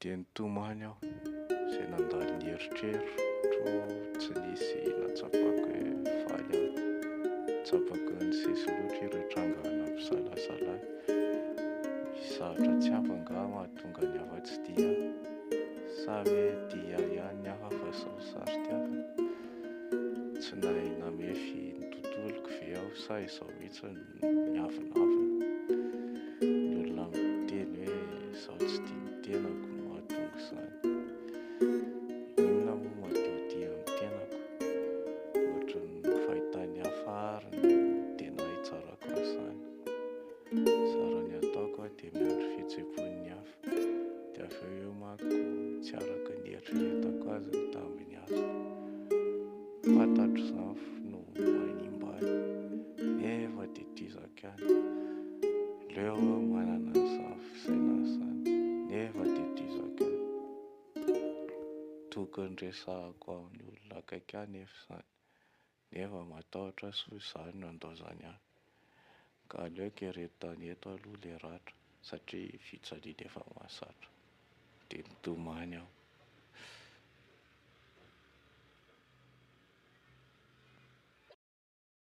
dia nitomany aho izay nandalo ny eritreritro tsy nisy natsapako hoe faly aho. Tsapako ny sesy loatra ireo tranga nampisalasala misahatra tsy ampy nga mahatonga ny afa-tsy dia sa hoe dia ihany aho fa saosary tiavana. Tsy nahay namefy ny tontoloko ve aho sa izao mihitsy ny avinavina. Ny olona miteny hoe izao tsy dia ny tenako no mahatonga izany. Inona moa mahadio amin'ny tenako? Ohatra ny fahitany hafa ary no tena hitsarako an'izany. Sara ny ataoko aho dia miandry fihetseham-pon'ny hafa, dia avy eo manko tsy araka ny eritreretako azy ny tambiny azo. Fantatro izany no manimba ahy, nefa dia tizako ihany. Leo aho manana an'izany fisainana izany, nefa dia tizako ihany. Tokony resahako amin'ny olona akaiky ahy nefa izany, nefa matahotra soa izany no andaozany ahy. Ka aleoko eretany eto aloha ilay ratra satria fijaliana efa mahazatra, dia nitomany aho.